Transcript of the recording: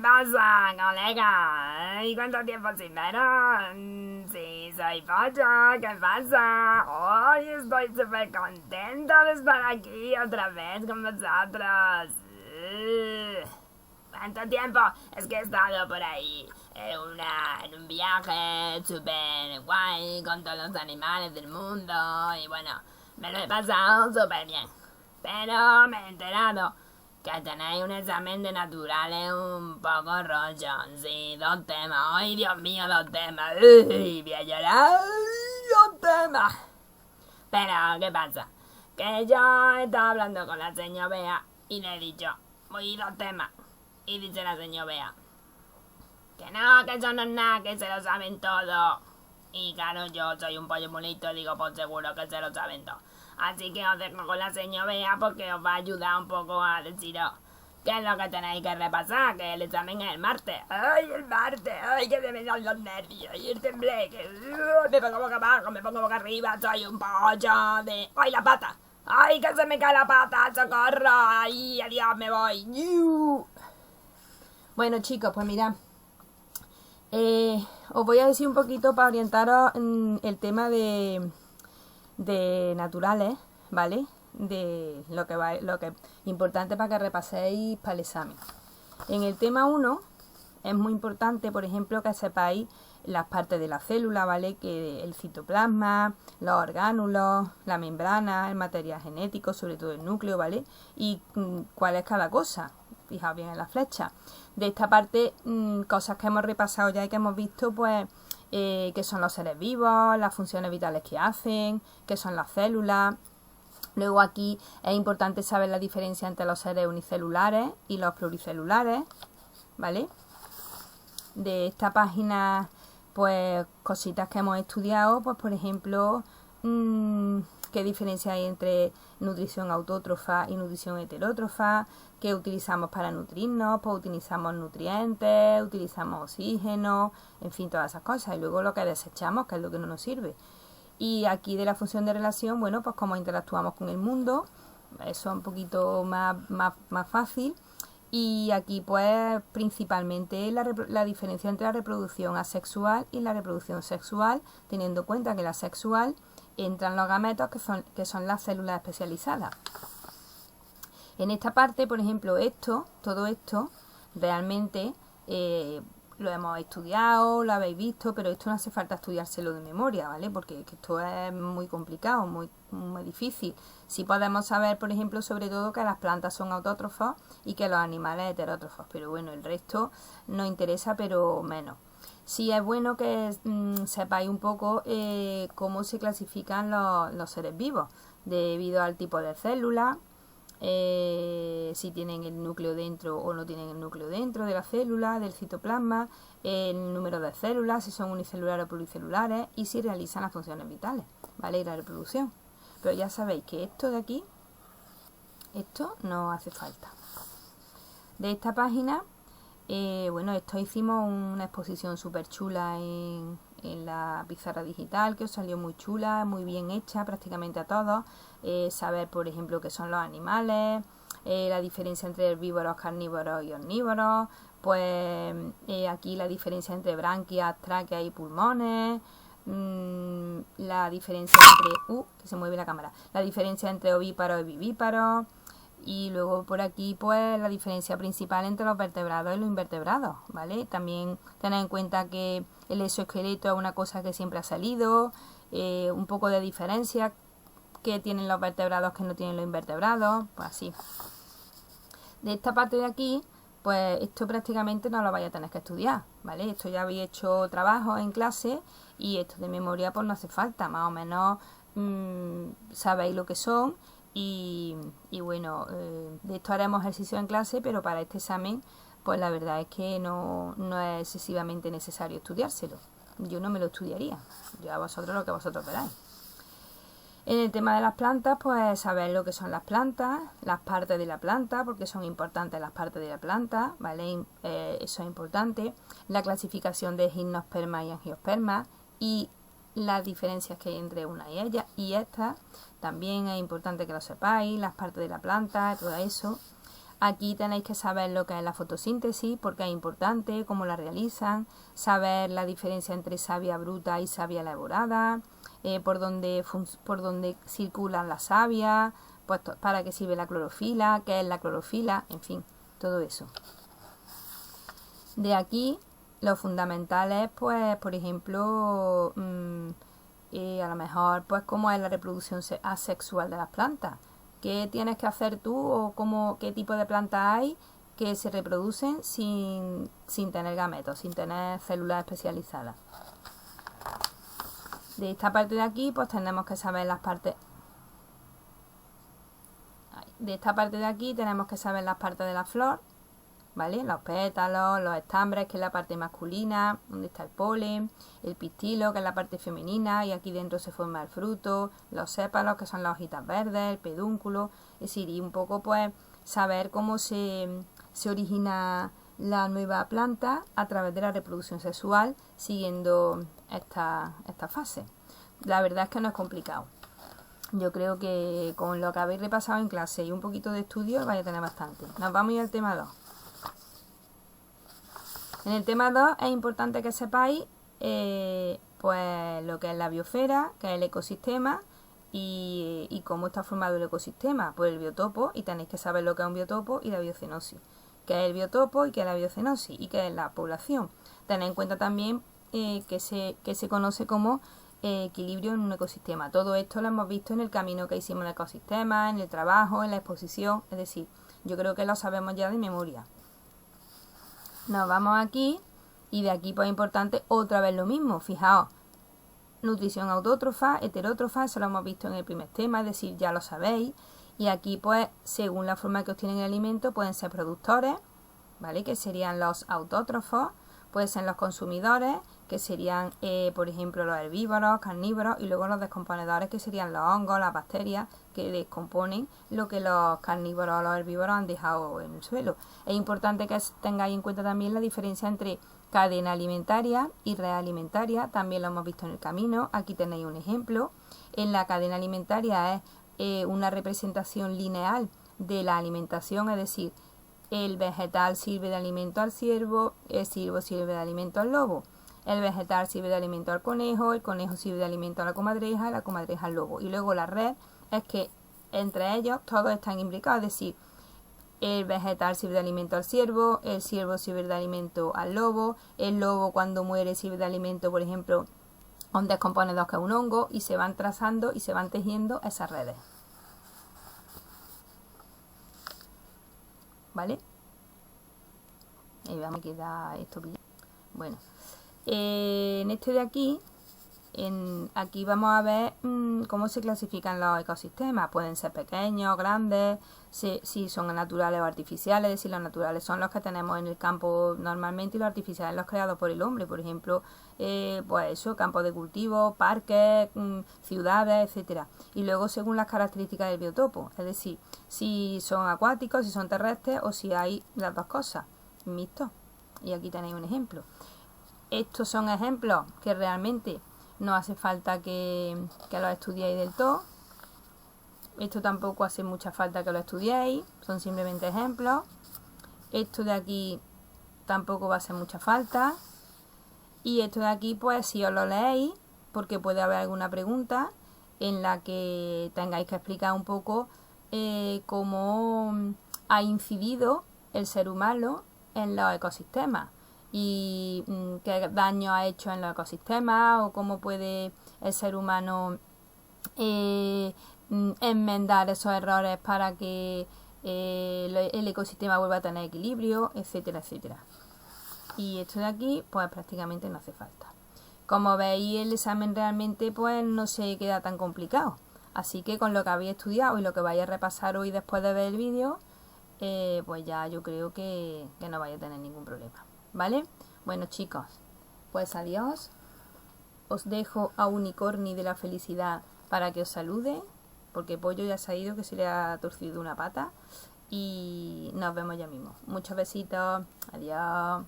pasa, colega? ¿Y cuánto tiempo sin veros? Sí, soy Pocho, ¿qué pasa? Hoy estoy súper contenta de estar aquí otra vez con vosotros. ¿Cuánto tiempo? Es que he estado por ahí en un viaje súper guay con todos los animales del mundo y bueno, me lo he pasado súper bien. Pero me he enterado que tenéis un examen de naturales un poco rollo. Sí, 2 temas. ¡Ay, Dios mío, 2 temas! ¡Uy, voy a llorar! 2 temas. Pero, ¿qué pasa? Que yo estaba hablando con la señora Bea y le he dicho, voy 2 temas. Y dice la señora Bea, que eso no es nada, que se lo saben todo. Y claro, yo soy un pollo bonito y digo, pues seguro que se lo saben todo. Así que os dejo con la señora Bea porque os va a ayudar un poco a deciros qué es lo que tenéis que repasar, que el examen es el martes. ¡Ay, el martes! ¡Ay, que se me dan los nervios! Y el tembleque. Me pongo boca abajo, me pongo boca arriba, soy un pollo de... ¡Ay, la pata! ¡Ay, que se me cae la pata! ¡Socorro! ¡Ay, adiós, me voy! Bueno, chicos, pues mirad. Os voy a decir un poquito para orientaros en el tema de naturales, ¿vale? De lo que es importante para que repaséis para el examen. En el tema 1 es muy importante, por ejemplo, que sepáis las partes de la célula, ¿vale? Que el citoplasma, los orgánulos, la membrana, el material genético, sobre todo el núcleo, ¿vale? Y cuál es cada cosa. Fijaos bien en la flecha. De esta parte, cosas que hemos repasado ya y que hemos visto, pues, qué son los seres vivos, las funciones vitales que hacen, qué son las células. Luego aquí es importante saber la diferencia entre los seres unicelulares y los pluricelulares, ¿vale? De esta página, pues, cositas que hemos estudiado, pues, por ejemplo, qué diferencia hay entre nutrición autótrofa y nutrición heterótrofa, qué utilizamos para nutrirnos, pues utilizamos nutrientes, utilizamos oxígeno, en fin, todas esas cosas. Y luego lo que desechamos, que es lo que no nos sirve. Y aquí de la función de relación, bueno, pues cómo interactuamos con el mundo, eso es un poquito más fácil. Y aquí pues principalmente la diferencia entre la reproducción asexual y la reproducción sexual, teniendo en cuenta que la sexual entran los gametos que son las células especializadas. En esta parte, por ejemplo, todo esto, realmente lo hemos estudiado, lo habéis visto, pero esto no hace falta estudiárselo de memoria, ¿vale? Porque esto es muy complicado, muy difícil. Sí podemos saber, por ejemplo, sobre todo que las plantas son autótrofos y que los animales heterótrofos, pero bueno, el resto nos interesa, pero menos. Sí es bueno que sepáis un poco cómo se clasifican los seres vivos, debido al tipo de célula, si tienen el núcleo dentro o no tienen el núcleo dentro de la célula, del citoplasma, el número de células, si son unicelulares o pluricelulares y si realizan las funciones vitales, ¿vale? Y la reproducción. Pero ya sabéis que esto de aquí, esto no hace falta. De esta página, bueno, esto hicimos una exposición súper chula en la pizarra digital, que os salió muy chula, muy bien hecha prácticamente a todos. Saber, por ejemplo, qué son los animales, la diferencia entre herbívoros, carnívoros y omnívoros, pues aquí la diferencia entre branquias, tráqueas y pulmones, la diferencia entre que se mueve la cámara, la diferencia entre ovíparos y vivíparos, y luego por aquí pues la diferencia principal entre los vertebrados y los invertebrados, ¿vale? También tener en cuenta que el exoesqueleto es una cosa que siempre ha salido, un poco de diferencia que tienen los vertebrados que no tienen los invertebrados, pues así. De esta parte de aquí, pues esto prácticamente no lo vais a tener que estudiar, ¿vale? Esto ya habéis hecho trabajo en clase y esto de memoria pues no hace falta, más o menos sabéis lo que son y bueno, de esto haremos ejercicio en clase, pero para este examen pues la verdad es que no es excesivamente necesario estudiárselo. Yo no me lo estudiaría, yo a vosotros lo que vosotros veráis. En el tema de las plantas, pues saber lo que son las plantas, las partes de la planta, porque son importantes las partes de la planta, ¿vale? Eso es importante. La clasificación de gimnospermas y angiospermas y las diferencias que hay entre una y ella y esta. También es importante que lo sepáis, las partes de la planta, todo eso. Aquí tenéis que saber lo que es la fotosíntesis, porque es importante, cómo la realizan, saber la diferencia entre savia bruta y savia elaborada, por dónde circulan las savias, pues para qué sirve la clorofila, qué es la clorofila, en fin, todo eso. De aquí, lo fundamental es, pues, por ejemplo, a lo mejor, pues, cómo es la reproducción asexual de las plantas. ¿Qué tienes que hacer tú o qué tipo de plantas hay que se reproducen sin tener gametos, sin tener células especializadas? De esta parte de aquí, pues tenemos que saber las partes. De esta parte de aquí tenemos que saber las partes de la flor, ¿vale? Los pétalos, los estambres, que es la parte masculina, donde está el polen, el pistilo, que es la parte femenina, y aquí dentro se forma el fruto, los sépalos, que son las hojitas verdes, el pedúnculo, es decir, y un poco pues saber cómo se origina la nueva planta a través de la reproducción sexual, siguiendo esta fase. La verdad es que no es complicado. Yo creo que con lo que habéis repasado en clase y un poquito de estudio vais a tener bastante. Nos vamos a ir al tema 2. En el tema 2 es importante que sepáis pues lo que es la biosfera, que es el ecosistema y cómo está formado el ecosistema, pues el biotopo, y tenéis que saber lo que es un biotopo y la biocenosis, qué es el biotopo y qué es la biocenosis y qué es la población. Tened en cuenta también que se conoce como equilibrio en un ecosistema. Todo esto lo hemos visto en el camino que hicimos en el ecosistema, en el trabajo, en la exposición, es decir, yo creo que lo sabemos ya de memoria. Nos vamos aquí y de aquí pues es importante otra vez lo mismo. Fijaos, nutrición autótrofa, heterótrofa, eso lo hemos visto en el primer tema, es decir, ya lo sabéis. Y aquí pues según la forma que obtienen el alimento pueden ser productores, ¿vale? Que serían los autótrofos, pueden ser los consumidores, que serían por ejemplo los herbívoros, carnívoros, y luego los descomponedores, que serían los hongos, las bacterias, que descomponen lo que los carnívoros o los herbívoros han dejado en el suelo. Es importante que tengáis en cuenta también la diferencia entre cadena alimentaria y red alimentaria, también lo hemos visto en el camino. Aquí tenéis un ejemplo. En la cadena alimentaria es una representación lineal de la alimentación, es decir, el vegetal sirve de alimento al ciervo, el ciervo sirve de alimento al lobo, el vegetal sirve de alimento al conejo, el conejo sirve de alimento a la comadreja al lobo. Y luego la red es que entre ellos todos están imbricados, es decir, el vegetal sirve de alimento al ciervo, el ciervo sirve de alimento al lobo, el lobo cuando muere sirve de alimento, por ejemplo, a un descomponedor que es un hongo, y se van trazando y se van tejiendo esas redes. ¿Vale? Y me queda esto bien. Bueno, en este de aquí, aquí vamos a ver cómo se clasifican los ecosistemas. Pueden ser pequeños, grandes, si son naturales o artificiales. Es decir, los naturales son los que tenemos en el campo normalmente y los artificiales los creados por el hombre. Por ejemplo, pues eso, campos de cultivo, parques, ciudades, etcétera. Y luego según las características del biotopo, es decir, si son acuáticos, si son terrestres o si hay las dos cosas, mixtos. Y aquí tenéis un ejemplo. Estos son ejemplos que realmente no hace falta que los estudiéis del todo. Esto tampoco hace mucha falta que lo estudiéis, son simplemente ejemplos. Esto de aquí tampoco va a hacer mucha falta. Y esto de aquí, pues si os lo leéis, porque puede haber alguna pregunta en la que tengáis que explicar un poco cómo ha incidido el ser humano en los ecosistemas y qué daño ha hecho en los ecosistemas, o cómo puede el ser humano enmendar esos errores para que el ecosistema vuelva a tener equilibrio, etcétera, etcétera. Y esto de aquí pues prácticamente no hace falta. Como veis, el examen realmente pues no se queda tan complicado, así que con lo que habéis estudiado y lo que vais a repasar hoy después de ver el vídeo, pues ya yo creo que no vais a tener ningún problema, ¿vale? Bueno chicos, pues adiós. Os dejo a Unicorni de la Felicidad para que os salude, porque Pollo ya se ha ido, que se le ha torcido una pata, y nos vemos ya mismo. Muchos besitos, adiós.